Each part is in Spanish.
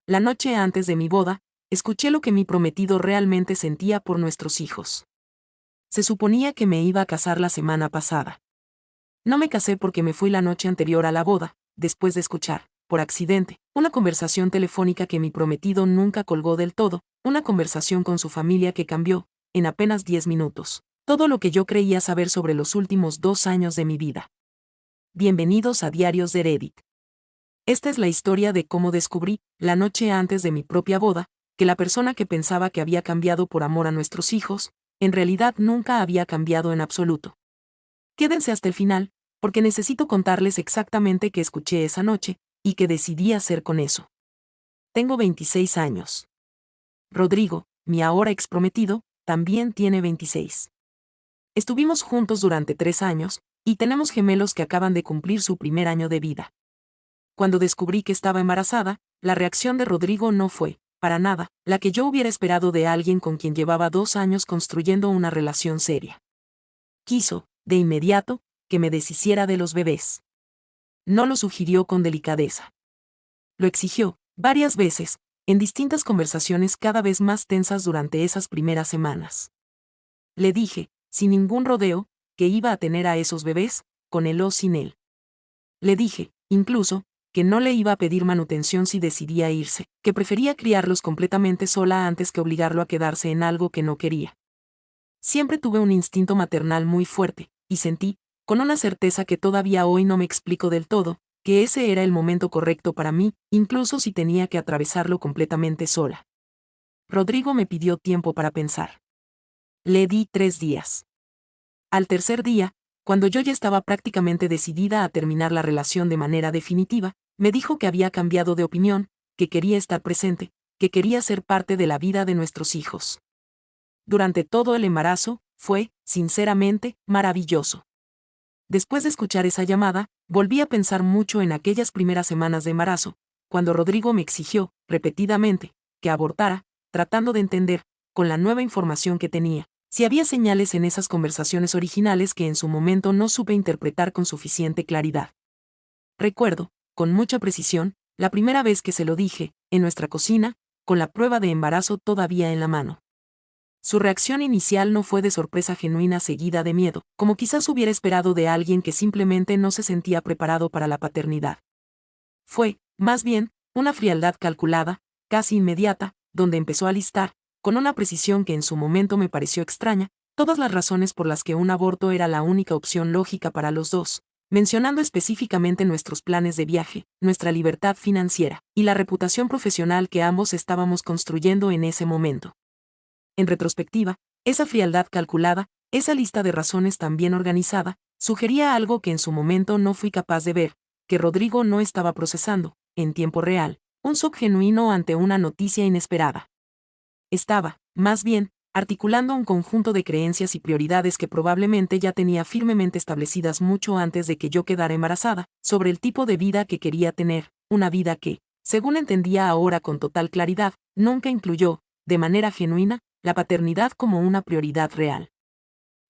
La noche antes de mi boda, escuché lo que mi prometido realmente sentía por nuestros hijos. Se suponía que me iba a casar la semana pasada. No me casé porque me fui la noche anterior a la boda, después de escuchar, por accidente, una conversación telefónica que mi prometido nunca colgó del todo, una conversación con su familia que cambió, en apenas 10 minutos, todo lo que yo creía saber sobre los últimos 2 años de mi vida. Bienvenidos a Diarios de Reddit. Esta es la historia de cómo descubrí, la noche antes de mi propia boda, que la persona que pensaba que había cambiado por amor a nuestros hijos, en realidad nunca había cambiado en absoluto. Quédense hasta el final, porque necesito contarles exactamente qué escuché esa noche, y qué decidí hacer con eso. Tengo 26 años. Rodrigo, mi ahora exprometido, también tiene 26. Estuvimos juntos durante 3 años, y tenemos gemelos que acaban de cumplir su primer año de vida. Cuando descubrí que estaba embarazada, la reacción de Rodrigo no fue, para nada, la que yo hubiera esperado de alguien con quien llevaba 2 años construyendo una relación seria. Quiso, de inmediato, que me deshiciera de los bebés. No lo sugirió con delicadeza. Lo exigió, varias veces, en distintas conversaciones cada vez más tensas durante esas primeras semanas. Le dije, sin ningún rodeo, que iba a tener a esos bebés, con él o sin él. Le dije, incluso, que no le iba a pedir manutención si decidía irse, que prefería criarlos completamente sola antes que obligarlo a quedarse en algo que no quería. Siempre tuve un instinto maternal muy fuerte, y sentí, con una certeza que todavía hoy no me explico del todo, que ese era el momento correcto para mí, incluso si tenía que atravesarlo completamente sola. Rodrigo me pidió tiempo para pensar. Le di 3 días. Al tercer día, cuando yo ya estaba prácticamente decidida a terminar la relación de manera definitiva, me dijo que había cambiado de opinión, que quería estar presente, que quería ser parte de la vida de nuestros hijos. Durante todo el embarazo, fue, sinceramente, maravilloso. Después de escuchar esa llamada, volví a pensar mucho en aquellas primeras semanas de embarazo, cuando Rodrigo me exigió, repetidamente, que abortara, tratando de entender, con la nueva información que tenía, si había señales en esas conversaciones originales que en su momento no supe interpretar con suficiente claridad. Recuerdo, con mucha precisión, la primera vez que se lo dije, en nuestra cocina, con la prueba de embarazo todavía en la mano. Su reacción inicial no fue de sorpresa genuina seguida de miedo, como quizás hubiera esperado de alguien que simplemente no se sentía preparado para la paternidad. Fue, más bien, una frialdad calculada, casi inmediata, donde empezó a listar, con una precisión que en su momento me pareció extraña, todas las razones por las que un aborto era la única opción lógica para los dos, mencionando específicamente nuestros planes de viaje, nuestra libertad financiera, y la reputación profesional que ambos estábamos construyendo en ese momento. En retrospectiva, esa frialdad calculada, esa lista de razones tan bien organizada, sugería algo que en su momento no fui capaz de ver, que Rodrigo no estaba procesando, en tiempo real, un shock genuino ante una noticia inesperada. Estaba, más bien, articulando un conjunto de creencias y prioridades que probablemente ya tenía firmemente establecidas mucho antes de que yo quedara embarazada, sobre el tipo de vida que quería tener, una vida que, según entendía ahora con total claridad, nunca incluyó, de manera genuina, la paternidad como una prioridad real.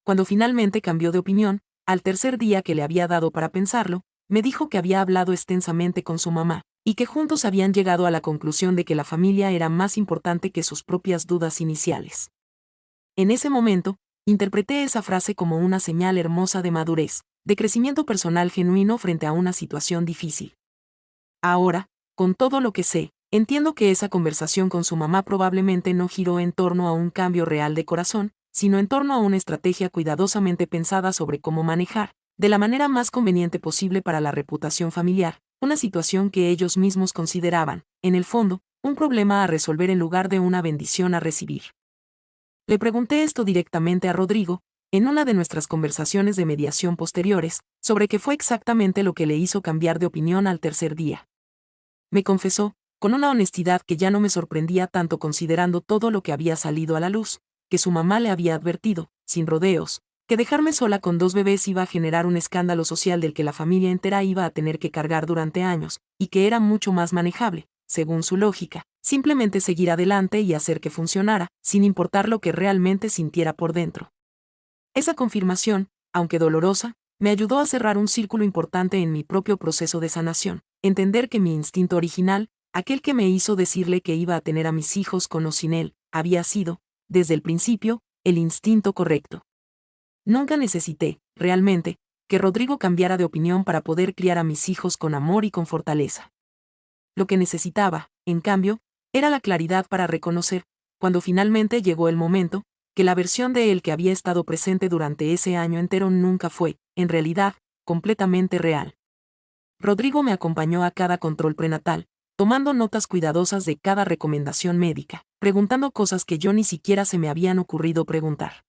Cuando finalmente cambió de opinión, al tercer día que le había dado para pensarlo, me dijo que había hablado extensamente con su mamá, y que juntos habían llegado a la conclusión de que la familia era más importante que sus propias dudas iniciales. En ese momento, interpreté esa frase como una señal hermosa de madurez, de crecimiento personal genuino frente a una situación difícil. Ahora, con todo lo que sé, entiendo que esa conversación con su mamá probablemente no giró en torno a un cambio real de corazón, sino en torno a una estrategia cuidadosamente pensada sobre cómo manejar, de la manera más conveniente posible para la reputación familiar, una situación que ellos mismos consideraban, en el fondo, un problema a resolver en lugar de una bendición a recibir. Le pregunté esto directamente a Rodrigo, en una de nuestras conversaciones de mediación posteriores, sobre qué fue exactamente lo que le hizo cambiar de opinión al tercer día. Me confesó, con una honestidad que ya no me sorprendía tanto considerando todo lo que había salido a la luz, que su mamá le había advertido, sin rodeos, que dejarme sola con 2 bebés iba a generar un escándalo social del que la familia entera iba a tener que cargar durante años, y que era mucho más manejable, según su lógica, simplemente seguir adelante y hacer que funcionara, sin importar lo que realmente sintiera por dentro. Esa confirmación, aunque dolorosa, me ayudó a cerrar un círculo importante en mi propio proceso de sanación, entender que mi instinto original, aquel que me hizo decirle que iba a tener a mis hijos con o sin él, había sido, desde el principio, el instinto correcto. Nunca necesité, realmente, que Rodrigo cambiara de opinión para poder criar a mis hijos con amor y con fortaleza. Lo que necesitaba, en cambio, era la claridad para reconocer, cuando finalmente llegó el momento, que la versión de él que había estado presente durante ese año entero nunca fue, en realidad, completamente real. Rodrigo me acompañó a cada control prenatal, tomando notas cuidadosas de cada recomendación médica, preguntando cosas que yo ni siquiera se me habían ocurrido preguntar.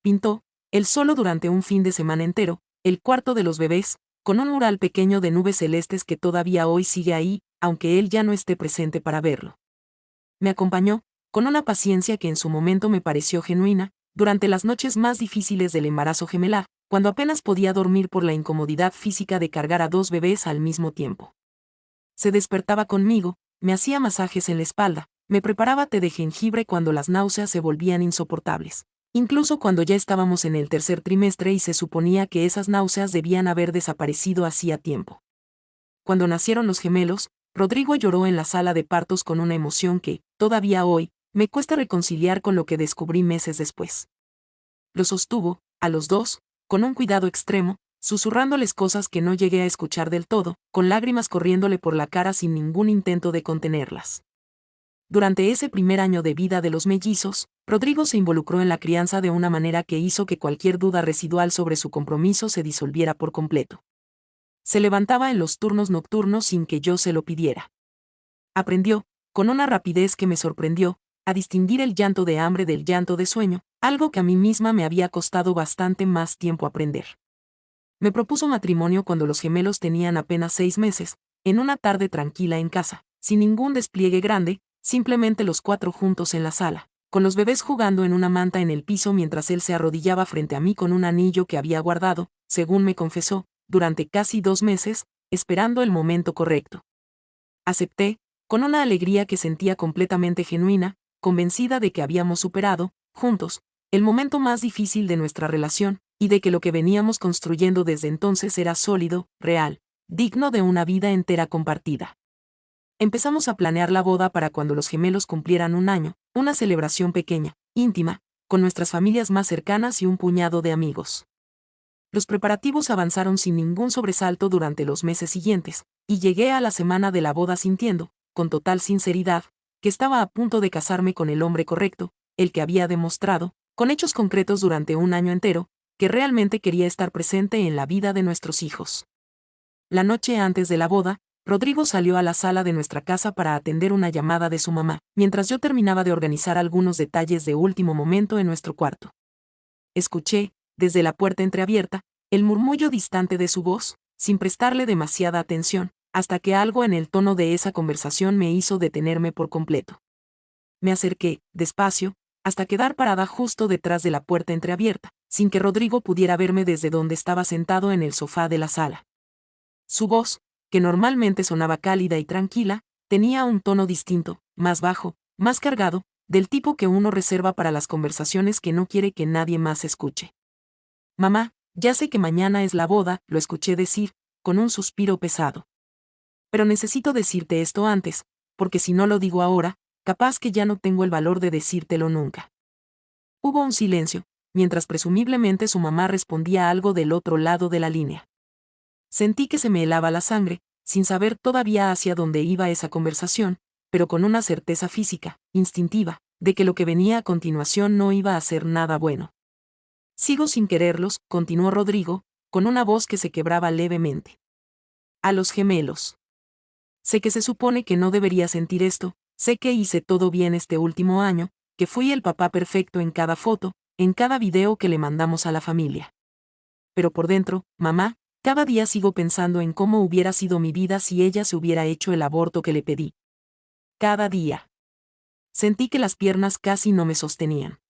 Pintó, él solo durante un fin de semana entero, el cuarto de los bebés, con un mural pequeño de nubes celestes que todavía hoy sigue ahí, aunque él ya no esté presente para verlo. Me acompañó, con una paciencia que en su momento me pareció genuina, durante las noches más difíciles del embarazo gemelar, cuando apenas podía dormir por la incomodidad física de cargar a 2 bebés al mismo tiempo. Se despertaba conmigo, me hacía masajes en la espalda, me preparaba té de jengibre cuando las náuseas se volvían insoportables. Incluso cuando ya estábamos en el tercer trimestre y se suponía que esas náuseas debían haber desaparecido hacía tiempo. Cuando nacieron los gemelos, Rodrigo lloró en la sala de partos con una emoción que, todavía hoy, me cuesta reconciliar con lo que descubrí meses después. Los sostuvo, a los dos, con un cuidado extremo, susurrándoles cosas que no llegué a escuchar del todo, con lágrimas corriéndole por la cara sin ningún intento de contenerlas. Durante ese primer año de vida de los mellizos, Rodrigo se involucró en la crianza de una manera que hizo que cualquier duda residual sobre su compromiso se disolviera por completo. Se levantaba en los turnos nocturnos sin que yo se lo pidiera. Aprendió, con una rapidez que me sorprendió, a distinguir el llanto de hambre del llanto de sueño, algo que a mí misma me había costado bastante más tiempo aprender. Me propuso matrimonio cuando los gemelos tenían apenas 6 meses, en una tarde tranquila en casa, sin ningún despliegue grande, simplemente los 4 juntos en la sala, con los bebés jugando en una manta en el piso mientras él se arrodillaba frente a mí con un anillo que había guardado, según me confesó, durante casi 2 meses, esperando el momento correcto. Acepté, con una alegría que sentía completamente genuina, convencida de que habíamos superado, juntos, el momento más difícil de nuestra relación, y de que lo que veníamos construyendo desde entonces era sólido, real, digno de una vida entera compartida. Empezamos a planear la boda para cuando los gemelos cumplieran 1 año, una celebración pequeña, íntima, con nuestras familias más cercanas y un puñado de amigos. Los preparativos avanzaron sin ningún sobresalto durante los meses siguientes, y llegué a la semana de la boda sintiendo, con total sinceridad, que estaba a punto de casarme con el hombre correcto, el que había demostrado, con hechos concretos durante 1 año entero, que realmente quería estar presente en la vida de nuestros hijos. La noche antes de la boda, Rodrigo salió a la sala de nuestra casa para atender una llamada de su mamá, mientras yo terminaba de organizar algunos detalles de último momento en nuestro cuarto. Escuché, desde la puerta entreabierta, el murmullo distante de su voz, sin prestarle demasiada atención, hasta que algo en el tono de esa conversación me hizo detenerme por completo. Me acerqué, despacio, hasta quedar parada justo detrás de la puerta entreabierta, sin que Rodrigo pudiera verme desde donde estaba sentado en el sofá de la sala. Su voz, que normalmente sonaba cálida y tranquila, tenía un tono distinto, más bajo, más cargado, del tipo que uno reserva para las conversaciones que no quiere que nadie más escuche. Mamá, ya sé que mañana es la boda, lo escuché decir, con un suspiro pesado. Pero necesito decirte esto antes, porque si no lo digo ahora, capaz que ya no tengo el valor de decírtelo nunca. Hubo un silencio, mientras presumiblemente su mamá respondía algo del otro lado de la línea. Sentí que se me helaba la sangre, sin saber todavía hacia dónde iba esa conversación, pero con una certeza física, instintiva, de que lo que venía a continuación no iba a ser nada bueno. Sigo sin quererlos, continuó Rodrigo, con una voz que se quebraba levemente. A los gemelos. Sé que se supone que no debería sentir esto, sé que hice todo bien este último año, que fui el papá perfecto en cada foto, en cada video que le mandamos a la familia. Pero por dentro, mamá, cada día sigo pensando en cómo hubiera sido mi vida si ella se hubiera hecho el aborto que le pedí. Cada día. Sentí que las piernas casi no me sostenían.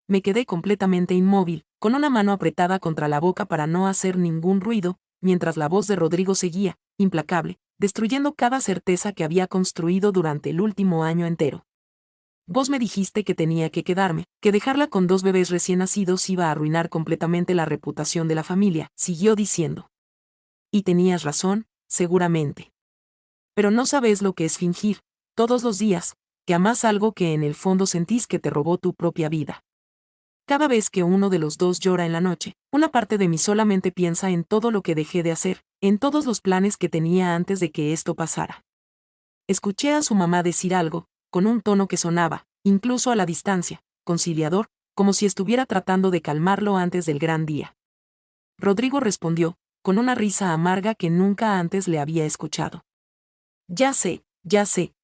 Me quedé completamente inmóvil, con una mano apretada contra la boca para no hacer ningún ruido, mientras la voz de Rodrigo seguía, implacable, destruyendo cada certeza que había construido durante el último año entero. Vos me dijiste que tenía que quedarme, que dejarla con 2 bebés recién nacidos iba a arruinar completamente la reputación de la familia, siguió diciendo. Y tenías razón, seguramente. Pero no sabéis lo que es fingir, todos los días, que amás algo que en el fondo sentís que te robó tu propia vida. Cada vez que uno de los dos llora en la noche, una parte de mí solamente piensa en todo lo que dejé de hacer, en todos los planes que tenía antes de que esto pasara. Escuché a su mamá decir algo, con un tono que sonaba, incluso a la distancia, conciliador, como si estuviera tratando de calmarlo antes del gran día. Rodrigo respondió, con una risa amarga que nunca antes le había escuchado. Ya sé,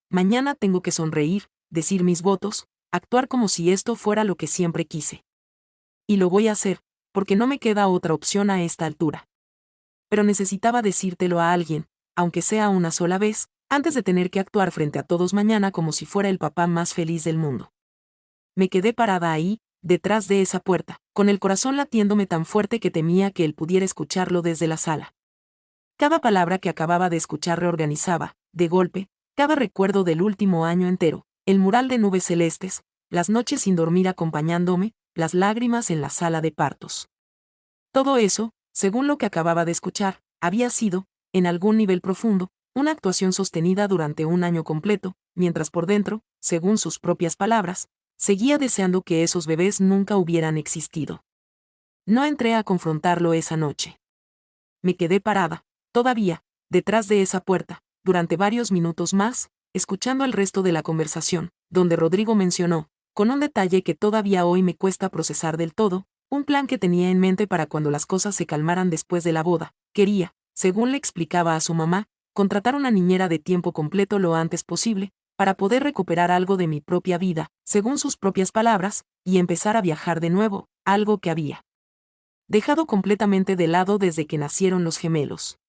mañana tengo que sonreír, decir mis votos, actuar como si esto fuera lo que siempre quise. Y lo voy a hacer, porque no me queda otra opción a esta altura. Pero necesitaba decírtelo a alguien, aunque sea una sola vez, antes de tener que actuar frente a todos mañana como si fuera el papá más feliz del mundo. Me quedé parada ahí, detrás de esa puerta, con el corazón latiéndome tan fuerte que temía que él pudiera escucharlo desde la sala. Cada palabra que acababa de escuchar reorganizaba, de golpe, cada recuerdo del último año entero, el mural de nubes celestes, las noches sin dormir acompañándome, las lágrimas en la sala de partos. Todo eso, según lo que acababa de escuchar, había sido, en algún nivel profundo, una actuación sostenida durante un año completo, mientras por dentro, según sus propias palabras, seguía deseando que esos bebés nunca hubieran existido. No entré a confrontarlo esa noche. Me quedé parada, todavía, detrás de esa puerta, durante varios minutos más, escuchando el resto de la conversación, donde Rodrigo mencionó, con un detalle que todavía hoy me cuesta procesar del todo, un plan que tenía en mente para cuando las cosas se calmaran después de la boda. Quería, según le explicaba a su mamá, contratar una niñera de tiempo completo lo antes posible, para poder recuperar algo de mi propia vida, según sus propias palabras, y empezar a viajar de nuevo, algo que había dejado completamente de lado desde que nacieron los gemelos.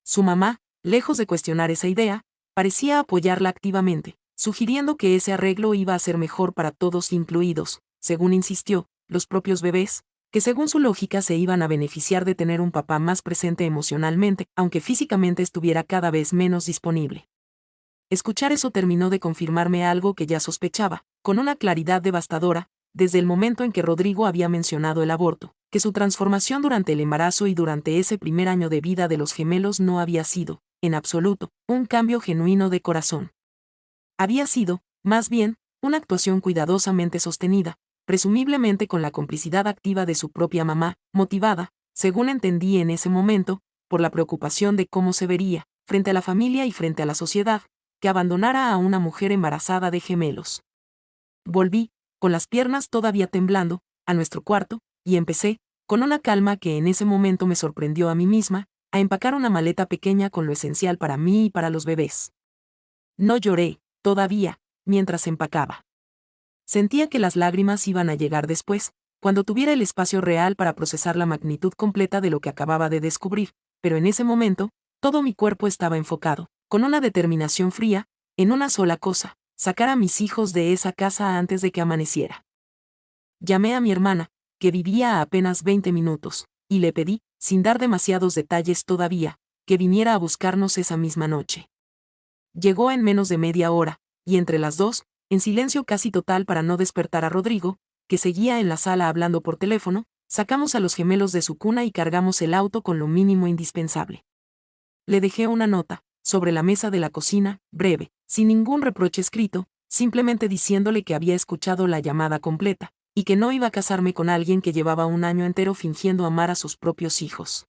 Su mamá, lejos de cuestionar esa idea, parecía apoyarla activamente, sugiriendo que ese arreglo iba a ser mejor para todos incluidos, según insistió, los propios bebés, que según su lógica se iban a beneficiar de tener un papá más presente emocionalmente, aunque físicamente estuviera cada vez menos disponible. Escuchar eso terminó de confirmarme algo que ya sospechaba, con una claridad devastadora, desde el momento en que Rodrigo había mencionado el aborto, que su transformación durante el embarazo y durante ese primer año de vida de los gemelos no había sido, en absoluto, un cambio genuino de corazón. Había sido, más bien, una actuación cuidadosamente sostenida, presumiblemente con la complicidad activa de su propia mamá, motivada, según entendí en ese momento, por la preocupación de cómo se vería, frente a la familia y frente a la sociedad, que abandonara a una mujer embarazada de gemelos. Volví, con las piernas todavía temblando, a nuestro cuarto, y empecé, con una calma que en ese momento me sorprendió a mí misma, a empacar una maleta pequeña con lo esencial para mí y para los bebés. No lloré, todavía, mientras empacaba. Sentía que las lágrimas iban a llegar después, cuando tuviera el espacio real para procesar la magnitud completa de lo que acababa de descubrir, pero en ese momento, todo mi cuerpo estaba enfocado, con una determinación fría, en una sola cosa, sacar a mis hijos de esa casa antes de que amaneciera. Llamé a mi hermana, que vivía a apenas 20 minutos, y le pedí, sin dar demasiados detalles todavía, que viniera a buscarnos esa misma noche. Llegó en menos de media hora, y entre las dos, en silencio casi total para no despertar a Rodrigo, que seguía en la sala hablando por teléfono, sacamos a los gemelos de su cuna y cargamos el auto con lo mínimo indispensable. Le dejé una nota, sobre la mesa de la cocina, breve, sin ningún reproche escrito, simplemente diciéndole que había escuchado la llamada completa, y que no iba a casarme con alguien que llevaba un año entero fingiendo amar a sus propios hijos.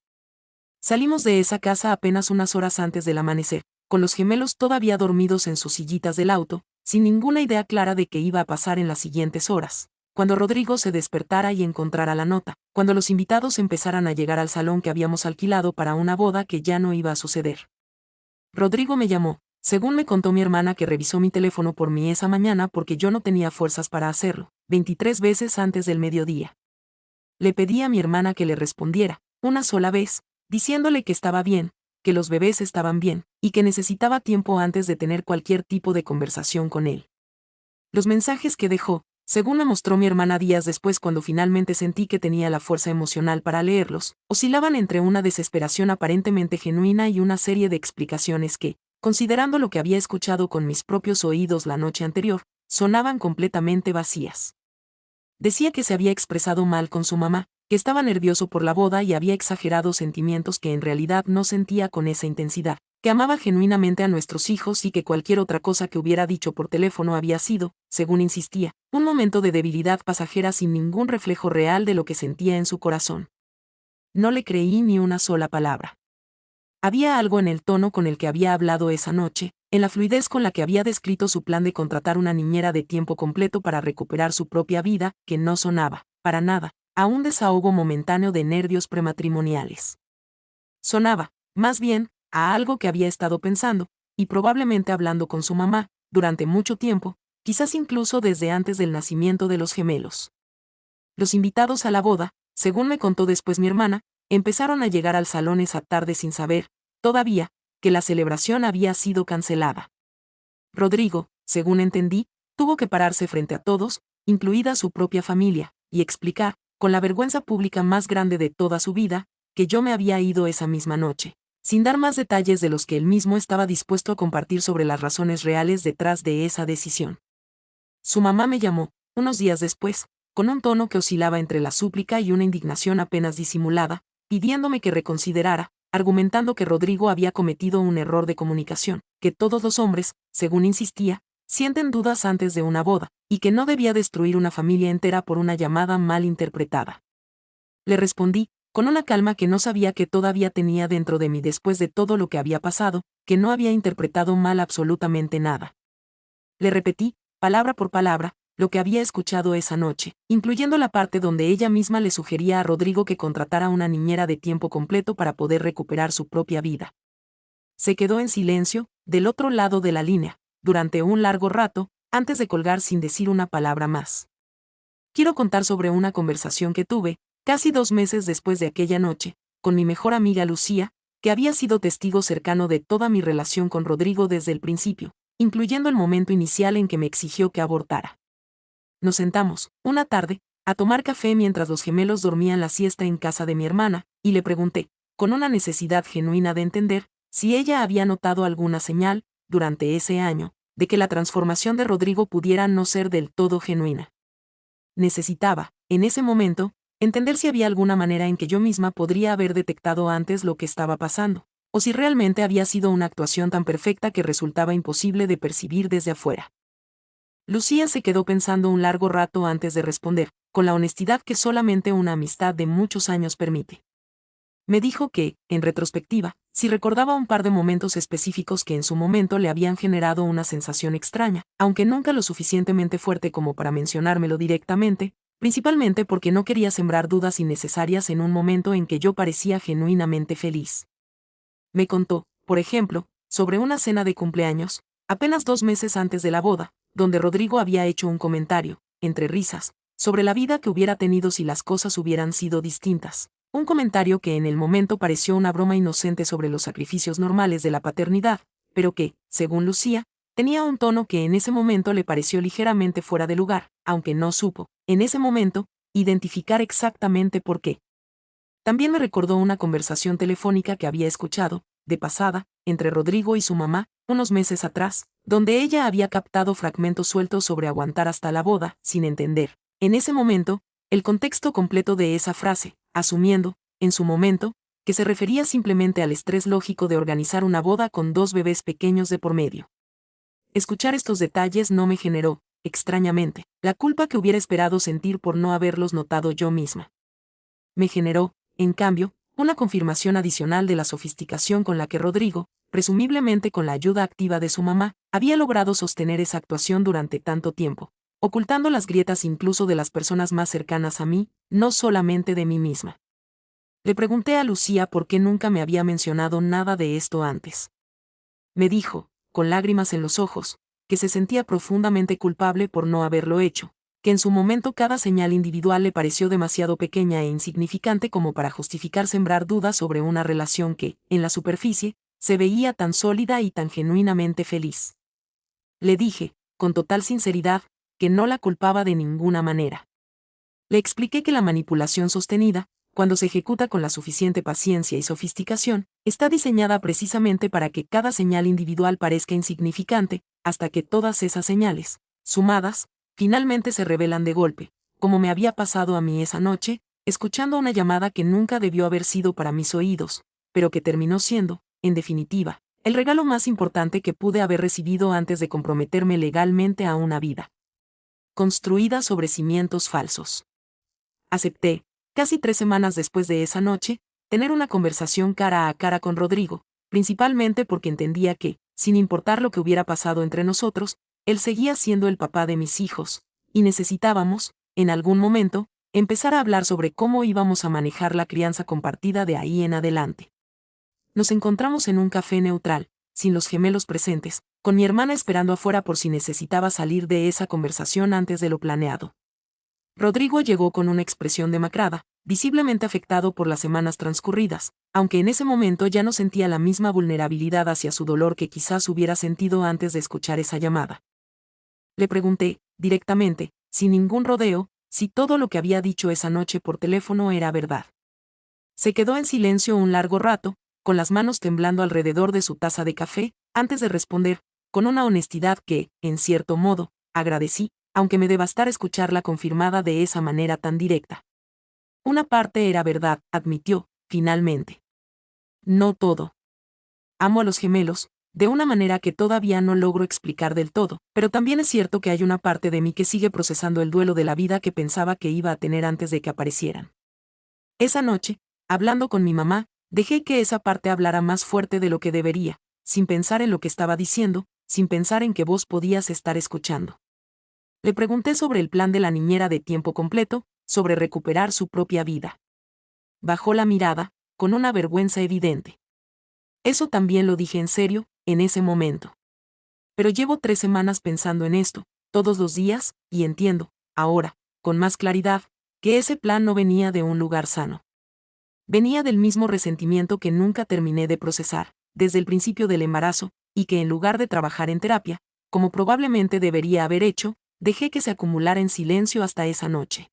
Salimos de esa casa apenas unas horas antes del amanecer, con los gemelos todavía dormidos en sus sillitas del auto, sin ninguna idea clara de qué iba a pasar en las siguientes horas. Cuando Rodrigo se despertara y encontrara la nota, cuando los invitados empezaran a llegar al salón que habíamos alquilado para una boda que ya no iba a suceder. Rodrigo me llamó, según me contó mi hermana que revisó mi teléfono por mí esa mañana porque yo no tenía fuerzas para hacerlo, 23 veces antes del mediodía. Le pedí a mi hermana que le respondiera, una sola vez, diciéndole que estaba bien, que los bebés estaban bien, y que necesitaba tiempo antes de tener cualquier tipo de conversación con él. Los mensajes que dejó, según me mostró mi hermana días después cuando finalmente sentí que tenía la fuerza emocional para leerlos, oscilaban entre una desesperación aparentemente genuina y una serie de explicaciones que, considerando lo que había escuchado con mis propios oídos la noche anterior, sonaban completamente vacías. Decía que se había expresado mal con su mamá, que estaba nervioso por la boda y había exagerado sentimientos que en realidad no sentía con esa intensidad, que amaba genuinamente a nuestros hijos y que cualquier otra cosa que hubiera dicho por teléfono había sido, según insistía, un momento de debilidad pasajera sin ningún reflejo real de lo que sentía en su corazón. No le creí ni una sola palabra. Había algo en el tono con el que había hablado esa noche, en la fluidez con la que había descrito su plan de contratar una niñera de tiempo completo para recuperar su propia vida, que no sonaba, para nada, a un desahogo momentáneo de nervios prematrimoniales. Sonaba, más bien, a algo que había estado pensando, y probablemente hablando con su mamá, durante mucho tiempo, quizás incluso desde antes del nacimiento de los gemelos. Los invitados a la boda, según me contó después mi hermana, empezaron a llegar al salón esa tarde sin saber, todavía, que la celebración había sido cancelada. Rodrigo, según entendí, tuvo que pararse frente a todos, incluida su propia familia, y explicar, con la vergüenza pública más grande de toda su vida, que yo me había ido esa misma noche, sin dar más detalles de los que él mismo estaba dispuesto a compartir sobre las razones reales detrás de esa decisión. Su mamá me llamó, unos días después, con un tono que oscilaba entre la súplica y una indignación apenas disimulada, pidiéndome que reconsiderara, argumentando que Rodrigo había cometido un error de comunicación, que todos los hombres, según insistía, sienten dudas antes de una boda, y que no debía destruir una familia entera por una llamada mal interpretada. Le respondí, con una calma que no sabía que todavía tenía dentro de mí después de todo lo que había pasado, que no había interpretado mal absolutamente nada. Le repetí, palabra por palabra, lo que había escuchado esa noche, incluyendo la parte donde ella misma le sugería a Rodrigo que contratara una niñera de tiempo completo para poder recuperar su propia vida. Se quedó en silencio, del otro lado de la línea, durante un largo rato, antes de colgar sin decir una palabra más. Quiero contar sobre una conversación que tuve, casi 2 meses después de aquella noche, con mi mejor amiga Lucía, que había sido testigo cercano de toda mi relación con Rodrigo desde el principio, incluyendo el momento inicial en que me exigió que abortara. Nos sentamos, una tarde, a tomar café mientras los gemelos dormían la siesta en casa de mi hermana, y le pregunté, con una necesidad genuina de entender, si ella había notado alguna señal, durante ese año, de que la transformación de Rodrigo pudiera no ser del todo genuina. Necesitaba, en ese momento, entender si había alguna manera en que yo misma podría haber detectado antes lo que estaba pasando, o si realmente había sido una actuación tan perfecta que resultaba imposible de percibir desde afuera. Lucía se quedó pensando un largo rato antes de responder, con la honestidad que solamente una amistad de muchos años permite. Me dijo que, en retrospectiva, si recordaba un par de momentos específicos que en su momento le habían generado una sensación extraña, aunque nunca lo suficientemente fuerte como para mencionármelo directamente, principalmente porque no quería sembrar dudas innecesarias en un momento en que yo parecía genuinamente feliz. Me contó, por ejemplo, sobre una cena de cumpleaños, apenas 2 meses antes de la boda, donde Rodrigo había hecho un comentario, entre risas, sobre la vida que hubiera tenido si las cosas hubieran sido distintas. Un comentario que en el momento pareció una broma inocente sobre los sacrificios normales de la paternidad, pero que, según Lucía, tenía un tono que en ese momento le pareció ligeramente fuera de lugar, aunque no supo, en ese momento, identificar exactamente por qué. También me recordó una conversación telefónica que había escuchado, de pasada, entre Rodrigo y su mamá, unos meses atrás, donde ella había captado fragmentos sueltos sobre aguantar hasta la boda, sin entender, en ese momento, el contexto completo de esa frase, asumiendo, en su momento, que se refería simplemente al estrés lógico de organizar una boda con 2 bebés pequeños de por medio. Escuchar estos detalles no me generó, extrañamente, la culpa que hubiera esperado sentir por no haberlos notado yo misma. Me generó, en cambio, una confirmación adicional de la sofisticación con la que Rodrigo, presumiblemente con la ayuda activa de su mamá, había logrado sostener esa actuación durante tanto tiempo, ocultando las grietas incluso de las personas más cercanas a mí, no solamente de mí misma. Le pregunté a Lucía por qué nunca me había mencionado nada de esto antes. Me dijo, con lágrimas en los ojos, que se sentía profundamente culpable por no haberlo hecho, que en su momento cada señal individual le pareció demasiado pequeña e insignificante como para justificar sembrar dudas sobre una relación que, en la superficie, se veía tan sólida y tan genuinamente feliz. Le dije, con total sinceridad, que no la culpaba de ninguna manera. Le expliqué que la manipulación sostenida, cuando se ejecuta con la suficiente paciencia y sofisticación, está diseñada precisamente para que cada señal individual parezca insignificante, hasta que todas esas señales, sumadas, finalmente se revelan de golpe, como me había pasado a mí esa noche, escuchando una llamada que nunca debió haber sido para mis oídos, pero que terminó siendo, en definitiva, El regalo más importante que pude haber recibido antes de comprometerme legalmente a una vida construida sobre cimientos falsos. Acepté, casi 3 semanas después de esa noche, tener una conversación cara a cara con Rodrigo, principalmente porque entendía que, sin importar lo que hubiera pasado entre nosotros, él seguía siendo el papá de mis hijos, y necesitábamos, en algún momento, empezar a hablar sobre cómo íbamos a manejar la crianza compartida de ahí en adelante. Nos encontramos en un café neutral, sin los gemelos presentes, con mi hermana esperando afuera por si necesitaba salir de esa conversación antes de lo planeado. Rodrigo llegó con una expresión demacrada, visiblemente afectado por las semanas transcurridas, aunque en ese momento ya no sentía la misma vulnerabilidad hacia su dolor que quizás hubiera sentido antes de escuchar esa llamada. Le pregunté, directamente, sin ningún rodeo, si todo lo que había dicho esa noche por teléfono era verdad. Se quedó en silencio un largo rato, con las manos temblando alrededor de su taza de café, antes de responder, con una honestidad que, en cierto modo, agradecí, aunque me devastara escucharla confirmada de esa manera tan directa. Una parte era verdad, admitió, finalmente. No todo. Amo a los gemelos, de una manera que todavía no logro explicar del todo, pero también es cierto que hay una parte de mí que sigue procesando el duelo de la vida que pensaba que iba a tener antes de que aparecieran. Esa noche, hablando con mi mamá, dejé que esa parte hablara más fuerte de lo que debería, sin pensar en lo que estaba diciendo, sin pensar en que vos podías estar escuchando. Le pregunté sobre el plan de la niñera de tiempo completo, sobre recuperar su propia vida. Bajó la mirada, con una vergüenza evidente. Eso también lo dije en serio, en ese momento. Pero llevo 3 semanas pensando en esto, todos los días, y entiendo, ahora, con más claridad, que ese plan no venía de un lugar sano. Venía del mismo resentimiento que nunca terminé de procesar, desde el principio del embarazo, y que en lugar de trabajar en terapia, como probablemente debería haber hecho, dejé que se acumulara en silencio hasta esa noche.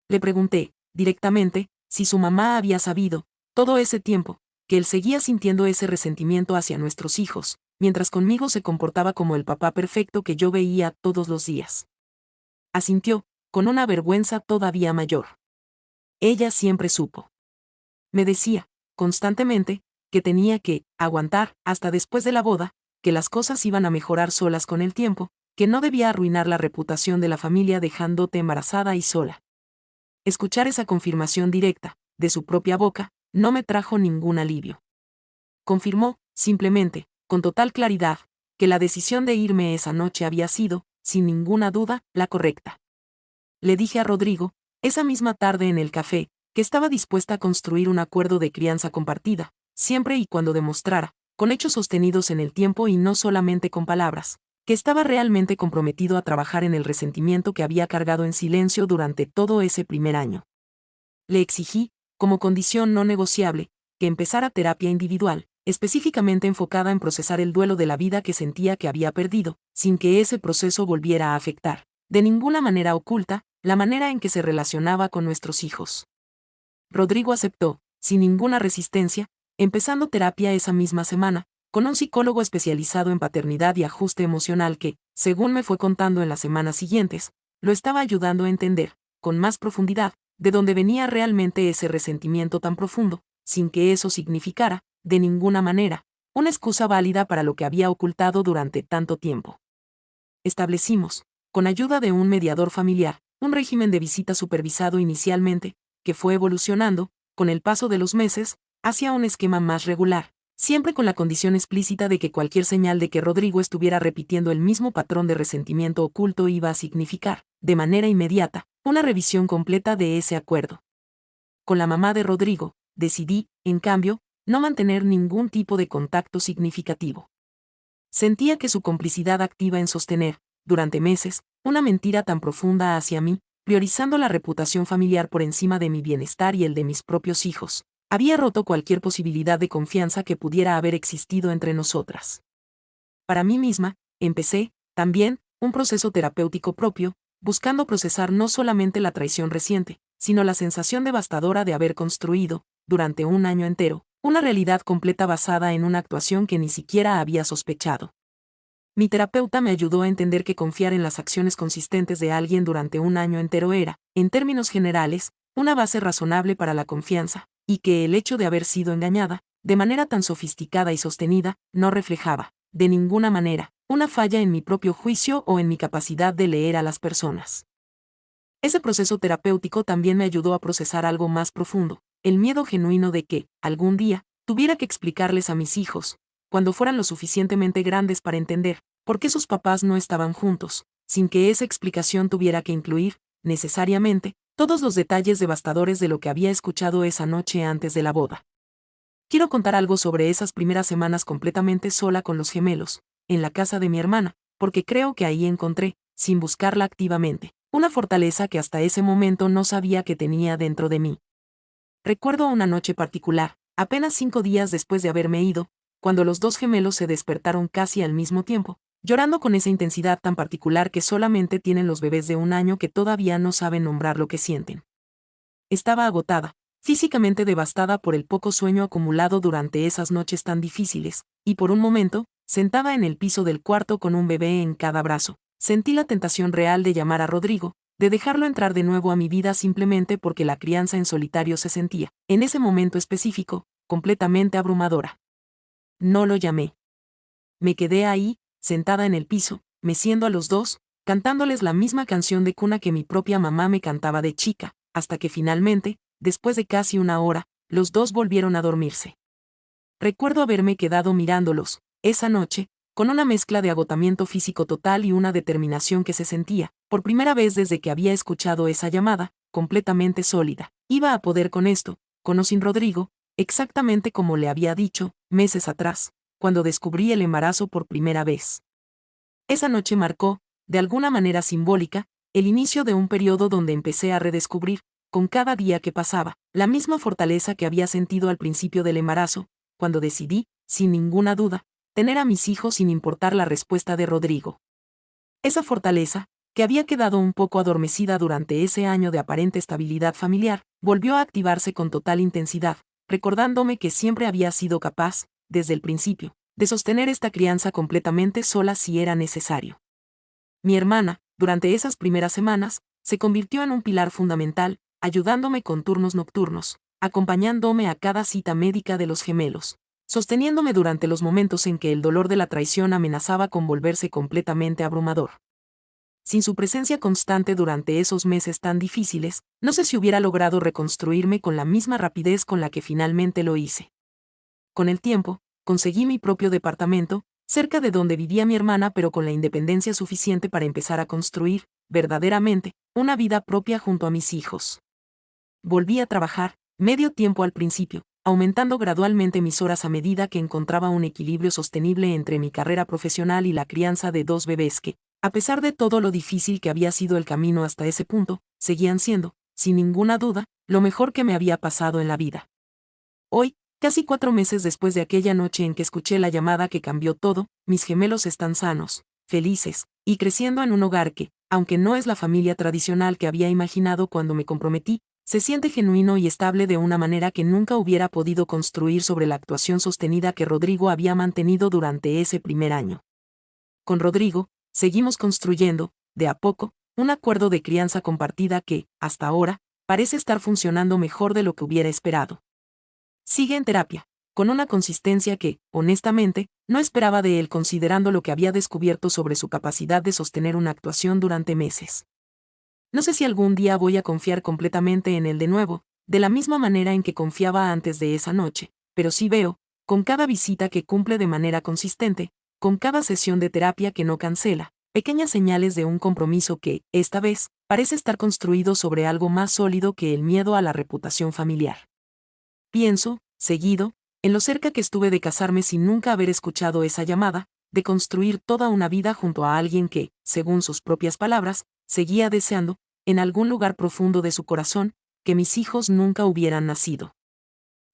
Le pregunté, directamente, si su mamá había sabido, todo ese tiempo, que él seguía sintiendo ese resentimiento hacia nuestros hijos, mientras conmigo se comportaba como el papá perfecto que yo veía todos los días. Asintió, con una vergüenza todavía mayor. Ella siempre supo. Me decía, constantemente, que tenía que aguantar hasta después de la boda, que las cosas iban a mejorar solas con el tiempo, que no debía arruinar la reputación de la familia dejándote embarazada y sola. Escuchar esa confirmación directa, de su propia boca, no me trajo ningún alivio. Confirmó, simplemente, con total claridad, que la decisión de irme esa noche había sido, sin ninguna duda, la correcta. Le dije a Rodrigo, esa misma tarde en el café, que estaba dispuesta a construir un acuerdo de crianza compartida, siempre y cuando demostrara, con hechos sostenidos en el tiempo y no solamente con palabras, que estaba realmente comprometido a trabajar en el resentimiento que había cargado en silencio durante todo ese primer año. Le exigí, como condición no negociable, que empezara terapia individual, específicamente enfocada en procesar el duelo de la vida que sentía que había perdido, sin que ese proceso volviera a afectar, de ninguna manera oculta, la manera en que se relacionaba con nuestros hijos. Rodrigo aceptó, sin ninguna resistencia, empezando terapia esa misma semana, con un psicólogo especializado en paternidad y ajuste emocional que, según me fue contando en las semanas siguientes, lo estaba ayudando a entender, con más profundidad, de dónde venía realmente ese resentimiento tan profundo, sin que eso significara, de ninguna manera, una excusa válida para lo que había ocultado durante tanto tiempo. Establecimos, con ayuda de un mediador familiar, un régimen de visita supervisado inicialmente, que fue evolucionando, con el paso de los meses, hacia un esquema más regular, siempre con la condición explícita de que cualquier señal de que Rodrigo estuviera repitiendo el mismo patrón de resentimiento oculto iba a significar, de manera inmediata, una revisión completa de ese acuerdo. Con la mamá de Rodrigo, decidí, en cambio, no mantener ningún tipo de contacto significativo. Sentía que su complicidad activa en sostener, durante meses, una mentira tan profunda hacia mí, priorizando la reputación familiar por encima de mi bienestar y el de mis propios hijos, había roto cualquier posibilidad de confianza que pudiera haber existido entre nosotras. Para mí misma, empecé, también, un proceso terapéutico propio, buscando procesar no solamente la traición reciente, sino la sensación devastadora de haber construido, durante un año entero, una realidad completa basada en una actuación que ni siquiera había sospechado. Mi terapeuta me ayudó a entender que confiar en las acciones consistentes de alguien durante un año entero era, en términos generales, una base razonable para la confianza, y que el hecho de haber sido engañada, de manera tan sofisticada y sostenida, no reflejaba, de ninguna manera, una falla en mi propio juicio o en mi capacidad de leer a las personas. Ese proceso terapéutico también me ayudó a procesar algo más profundo, el miedo genuino de que, algún día, tuviera que explicarles a mis hijos, cuando fueran lo suficientemente grandes para entender, por qué sus papás no estaban juntos, sin que esa explicación tuviera que incluir, necesariamente, todos los detalles devastadores de lo que había escuchado esa noche antes de la boda. Quiero contar algo sobre esas primeras semanas completamente sola con los gemelos, en la casa de mi hermana, porque creo que ahí encontré, sin buscarla activamente, una fortaleza que hasta ese momento no sabía que tenía dentro de mí. Recuerdo una noche particular, apenas 5 días después de haberme ido, cuando los dos gemelos se despertaron casi al mismo tiempo, llorando con esa intensidad tan particular que solamente tienen los bebés de 1 año que todavía no saben nombrar lo que sienten. Estaba agotada, físicamente devastada por el poco sueño acumulado durante esas noches tan difíciles, y por un momento, sentada en el piso del cuarto con un bebé en cada brazo, sentí la tentación real de llamar a Rodrigo, de dejarlo entrar de nuevo a mi vida simplemente porque la crianza en solitario se sentía, en ese momento específico, completamente abrumadora. No lo llamé. Me quedé ahí, sentada en el piso, meciendo a los dos, cantándoles la misma canción de cuna que mi propia mamá me cantaba de chica, hasta que finalmente, después de casi 1 hora, los dos volvieron a dormirse. Recuerdo haberme quedado mirándolos, esa noche, con una mezcla de agotamiento físico total y una determinación que se sentía, por primera vez desde que había escuchado esa llamada, completamente sólida. Iba a poder con esto, con o sin Rodrigo, exactamente como le había dicho, meses atrás, cuando descubrí el embarazo por primera vez. Esa noche marcó, de alguna manera simbólica, el inicio de un periodo donde empecé a redescubrir, con cada día que pasaba, la misma fortaleza que había sentido al principio del embarazo, cuando decidí, sin ninguna duda, tener a mis hijos sin importar la respuesta de Rodrigo. Esa fortaleza, que había quedado un poco adormecida durante ese año de aparente estabilidad familiar, volvió a activarse con total intensidad, recordándome que siempre había sido capaz, desde el principio, de sostener esta crianza completamente sola si era necesario. Mi hermana, durante esas primeras semanas, se convirtió en un pilar fundamental, ayudándome con turnos nocturnos, acompañándome a cada cita médica de los gemelos, sosteniéndome durante los momentos en que el dolor de la traición amenazaba con volverse completamente abrumador. Sin su presencia constante durante esos meses tan difíciles, no sé si hubiera logrado reconstruirme con la misma rapidez con la que finalmente lo hice. Con el tiempo, conseguí mi propio departamento, cerca de donde vivía mi hermana, pero con la independencia suficiente para empezar a construir, verdaderamente, una vida propia junto a mis hijos. Volví a trabajar, medio tiempo al principio, aumentando gradualmente mis horas a medida que encontraba un equilibrio sostenible entre mi carrera profesional y la crianza de 2 bebés que, a pesar de todo lo difícil que había sido el camino hasta ese punto, seguían siendo, sin ninguna duda, lo mejor que me había pasado en la vida. Hoy, casi 4 meses después de aquella noche en que escuché la llamada que cambió todo, mis gemelos están sanos, felices, y creciendo en un hogar que, aunque no es la familia tradicional que había imaginado cuando me comprometí, se siente genuino y estable de una manera que nunca hubiera podido construir sobre la actuación sostenida que Rodrigo había mantenido durante ese primer año. Con Rodrigo, seguimos construyendo, de a poco, un acuerdo de crianza compartida que, hasta ahora, parece estar funcionando mejor de lo que hubiera esperado. Sigue en terapia, con una consistencia que, honestamente, no esperaba de él considerando lo que había descubierto sobre su capacidad de sostener una actuación durante meses. No sé si algún día voy a confiar completamente en él de nuevo, de la misma manera en que confiaba antes de esa noche, pero sí veo, con cada visita que cumple de manera consistente, con cada sesión de terapia que no cancela, pequeñas señales de un compromiso que, esta vez, parece estar construido sobre algo más sólido que el miedo a la reputación familiar. Pienso, seguido, en lo cerca que estuve de casarme sin nunca haber escuchado esa llamada, de construir toda una vida junto a alguien que, según sus propias palabras, seguía deseando, en algún lugar profundo de su corazón, que mis hijos nunca hubieran nacido.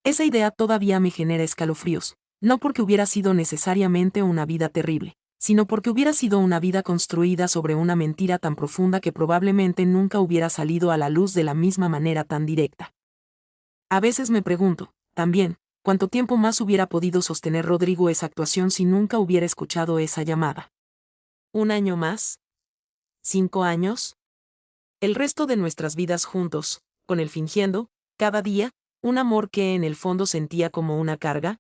Esa idea todavía me genera escalofríos, no porque hubiera sido necesariamente una vida terrible, sino porque hubiera sido una vida construida sobre una mentira tan profunda que probablemente nunca hubiera salido a la luz de la misma manera tan directa. A veces me pregunto, también, cuánto tiempo más hubiera podido sostener Rodrigo esa actuación si nunca hubiera escuchado esa llamada. ¿1 año más? ¿5 años? El resto de nuestras vidas juntos, con él fingiendo, cada día, un amor que en el fondo sentía como una carga?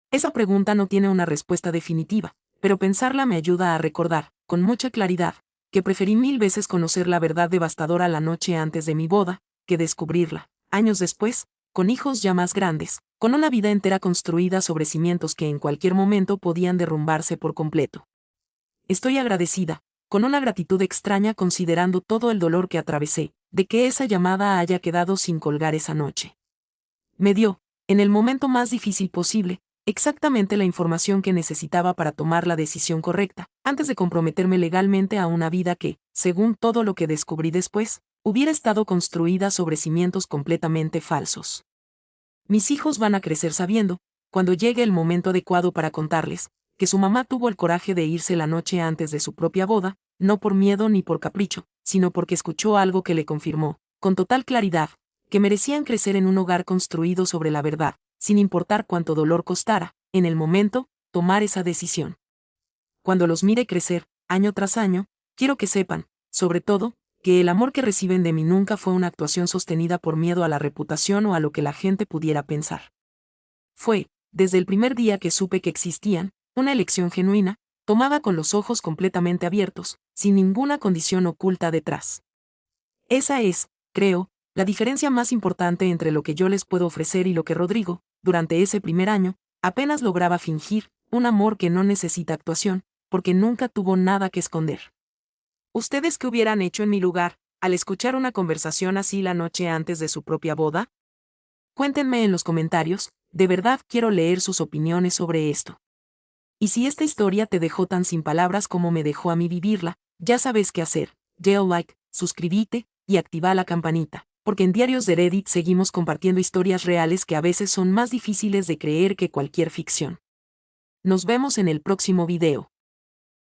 Esa pregunta no tiene una respuesta definitiva, pero pensarla me ayuda a recordar, con mucha claridad, que preferí 1000 veces conocer la verdad devastadora la noche antes de mi boda, que descubrirla, años después, con hijos ya más grandes, con una vida entera construida sobre cimientos que en cualquier momento podían derrumbarse por completo. Estoy agradecida, con una gratitud extraña considerando todo el dolor que atravesé, de que esa llamada haya quedado sin colgar esa noche. Me dio, en el momento más difícil posible, exactamente la información que necesitaba para tomar la decisión correcta, antes de comprometerme legalmente a una vida que, según todo lo que descubrí después, hubiera estado construida sobre cimientos completamente falsos. Mis hijos van a crecer sabiendo, cuando llegue el momento adecuado para contarles, que su mamá tuvo el coraje de irse la noche antes de su propia boda, no por miedo ni por capricho, sino porque escuchó algo que le confirmó, con total claridad, que merecían crecer en un hogar construido sobre la verdad, sin importar cuánto dolor costara, en el momento, tomar esa decisión. Cuando los mire crecer, año tras año, quiero que sepan, sobre todo, que el amor que reciben de mí nunca fue una actuación sostenida por miedo a la reputación o a lo que la gente pudiera pensar. Fue, desde el primer día que supe que existían, una elección genuina, tomada con los ojos completamente abiertos, sin ninguna condición oculta detrás. Esa es, creo, la diferencia más importante entre lo que yo les puedo ofrecer y lo que Rodrigo, durante ese primer año, apenas lograba fingir, un amor que no necesita actuación, porque nunca tuvo nada que esconder. ¿Ustedes qué hubieran hecho en mi lugar, al escuchar una conversación así la noche antes de su propia boda? Cuéntenme en los comentarios, de verdad quiero leer sus opiniones sobre esto. Y si esta historia te dejó tan sin palabras como me dejó a mí vivirla, ya sabes qué hacer, dale like, suscríbete, y activa la campanita, porque en Diarios de Reddit seguimos compartiendo historias reales que a veces son más difíciles de creer que cualquier ficción. Nos vemos en el próximo video.